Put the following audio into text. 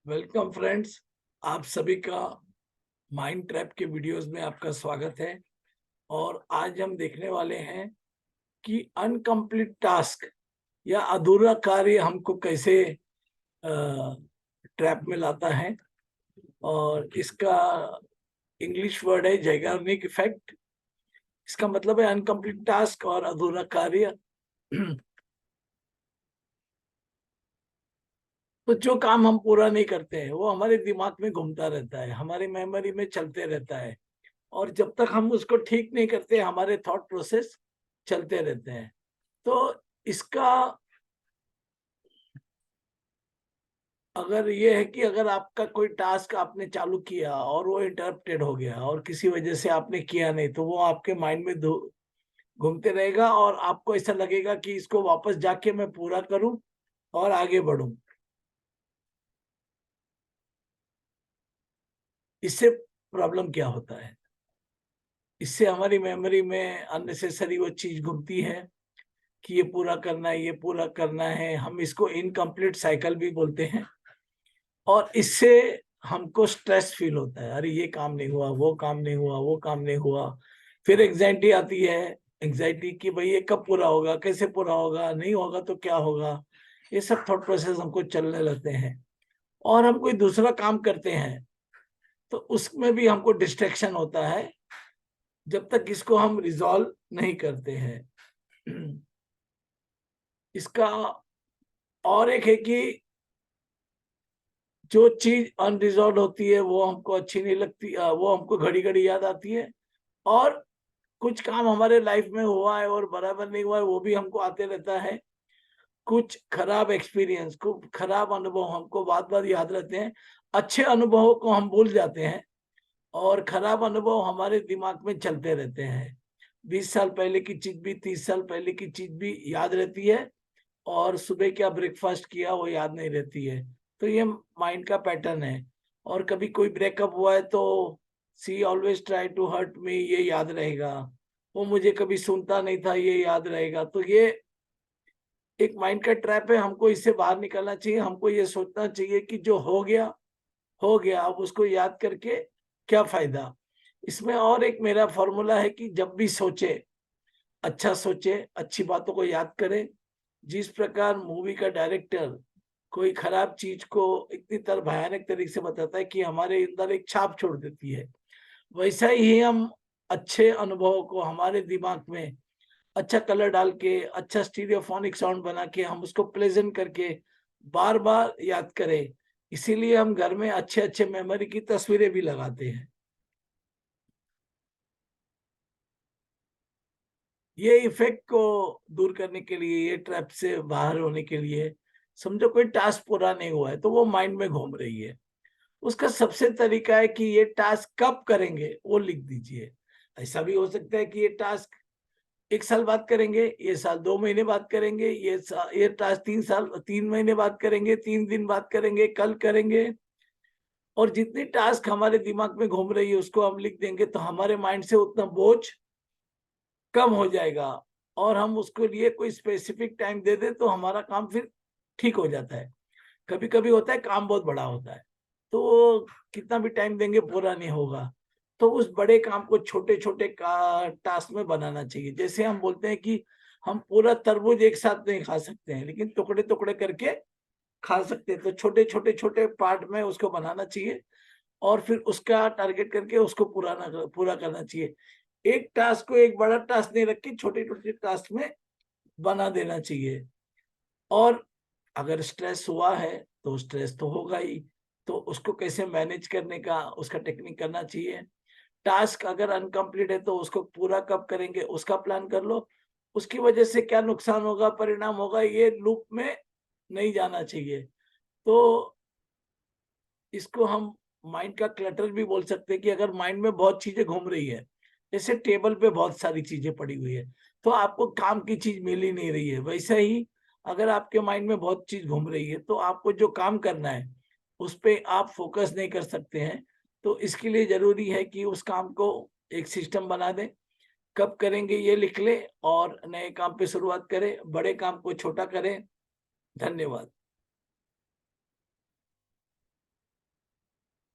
Welcome friends, आप सभी का माइंड ट्रैप के वीडियोस में आपका स्वागत है। और आज हम देखने वाले हैं कि अनकम्प्लीट टास्क या अधूरा कार्य हमको कैसे ट्रैप में लाता है। और इसका इंग्लिश वर्ड है जैगार्निक इफेक्ट। इसका मतलब है अनकम्प्लीट टास्क और अधूरा कार्य। तो जो काम हम पूरा नहीं करते हैं वो हमारे दिमाग में घूमता रहता है, हमारी मेमोरी में चलते रहता है। और जब तक हम उसको ठीक नहीं करते हमारे थॉट प्रोसेस चलते रहते हैं। तो इसका अगर ये है कि अगर आपका कोई टास्क आपने चालू किया और वो इंटरप्टेड हो गया और किसी वजह से आपने किया नहीं, तो वो आपके माइंड में घूमते रहेगा और आपको ऐसा लगेगा कि इसको वापस जाके मैं पूरा करूं और आगे बढ़ूं। इससे प्रॉब्लम क्या होता है, इससे हमारी मेमोरी में अननेसेसरी वो चीज घूमती है कि ये पूरा करना है, ये पूरा करना है। हम इसको इनकम्प्लीट साइकिल भी बोलते हैं। और इससे हमको स्ट्रेस फील होता है, अरे ये काम नहीं हुआ, वो काम नहीं हुआ, वो काम नहीं हुआ। फिर एंग्जाइटी आती है, एंग्जाइटी कि भाई ये कब पूरा होगा, कैसे पूरा होगा, नहीं होगा तो क्या होगा। ये सब थॉट प्रोसेस हमको चलने लगते हैं। और हम कोई दूसरा काम करते हैं तो उसमें भी हमको डिस्ट्रैक्शन होता है जब तक इसको हम रिजॉल्व नहीं करते हैं। इसका और एक है कि जो चीज अनरिजॉल्व होती है वो हमको अच्छी नहीं लगती, वो हमको घड़ी घड़ी याद आती है। और कुछ काम हमारे लाइफ में हुआ है और बराबर नहीं हुआ है वो भी हमको आते रहता है। कुछ खराब एक्सपीरियंस, कुछ खराब अनुभव हमको बार बार याद रहते हैं। अच्छे अनुभवों को हम भूल जाते हैं और खराब अनुभव हमारे दिमाग में चलते रहते हैं। 20 साल पहले की चीज भी, 30 साल पहले की चीज भी याद रहती है। और सुबह क्या ब्रेकफास्ट किया वो याद नहीं रहती है। तो ये माइंड का पैटर्न है। और कभी कोई ब्रेकअप हुआ है तो she always try to hurt me, ये याद रहेगा। वो मुझे कभी सुनता नहीं था, ये याद रहेगा। तो ये एक माइंड का ट्रैप है, हमको इससे बाहर निकलना चाहिए। हमको ये सोचना चाहिए कि जो हो गया, अब उसको याद करके क्या फायदा। इसमें और एक मेरा फॉर्मूला है कि जब भी सोचे, अच्छा सोचे, अच्छी बातों को याद करें। जिस प्रकार मूवी का डायरेक्टर कोई खराब चीज को इतनी तरह भयानक तरीके से बताता है कि हमारे अंदर एक छाप छोड़ देती है, वैसा ही हम अच्छे अनुभवों को हमारे दिमाग में अच्छा कलर डाल के, अच्छा स्टीरियोफोनिक साउंड बना के हम उसको प्लेजेंट करके बार बार याद करें। इसीलिए हम घर में अच्छे अच्छे मेमोरी की तस्वीरें भी लगाते हैं। ये इफेक्ट को दूर करने के लिए, ये ट्रैप से बाहर होने के लिए, समझो कोई टास्क पूरा नहीं हुआ है तो वो माइंड में घूम रही है, उसका सबसे तरीका है कि ये टास्क कब करेंगे वो लिख दीजिए। ऐसा भी हो सकता है कि ये टास्क 1 साल बाद करेंगे, ये साल 2 महीने बाद करेंगे, ये टास्क 3 साल 3 महीने बाद करेंगे, 3 दिन बाद करेंगे, कल करेंगे। और जितनी टास्क हमारे दिमाग में घूम रही है उसको हम लिख देंगे तो हमारे माइंड से उतना बोझ कम हो जाएगा। और हम उसके लिए कोई स्पेसिफिक टाइम दे दें तो हमारा काम फिर ठीक हो जाता है। कभी कभी होता है काम बहुत बड़ा होता है तो कितना भी टाइम देंगे पूरा नहीं होगा। तो उस बड़े काम को छोटे छोटे टास्क में बनाना चाहिए। जैसे हम बोलते हैं कि हम पूरा तरबूज एक साथ नहीं खा सकते हैं, लेकिन टुकड़े टुकड़े करके खा सकते हैं। तो छोटे छोटे छोटे पार्ट में उसको बनाना चाहिए और फिर उसका टारगेट करके उसको पूरा करना चाहिए। एक टास्क को एक बड़ा टास्क नहीं रख के छोटे छोटे टास्क में बना देना चाहिए। और अगर स्ट्रेस हुआ है तो स्ट्रेस तो होगा ही, तो उसको कैसे मैनेज करने का उसका टेक्निक करना चाहिए। टास्क अगर अनकम्प्लीट है तो उसको पूरा कब करेंगे उसका प्लान कर लो। उसकी वजह से क्या नुकसान होगा, परिणाम होगा, ये लूप में नहीं जाना चाहिए। तो इसको हम माइंड का क्लटर भी बोल सकते हैं कि अगर माइंड में बहुत चीजें घूम रही है, जैसे टेबल पे बहुत सारी चीजें पड़ी हुई है तो आपको काम की चीज मिल ही नहीं रही है, वैसा ही अगर आपके माइंड में बहुत चीज घूम रही है तो आपको जो काम करना है उस पे आप फोकस नहीं कर सकते हैं। तो इसके लिए जरूरी है कि उस काम को एक सिस्टम बना दें, कब करेंगे ये लिख ले और नए काम पे शुरुआत करें, बड़े काम को छोटा करें। धन्यवाद।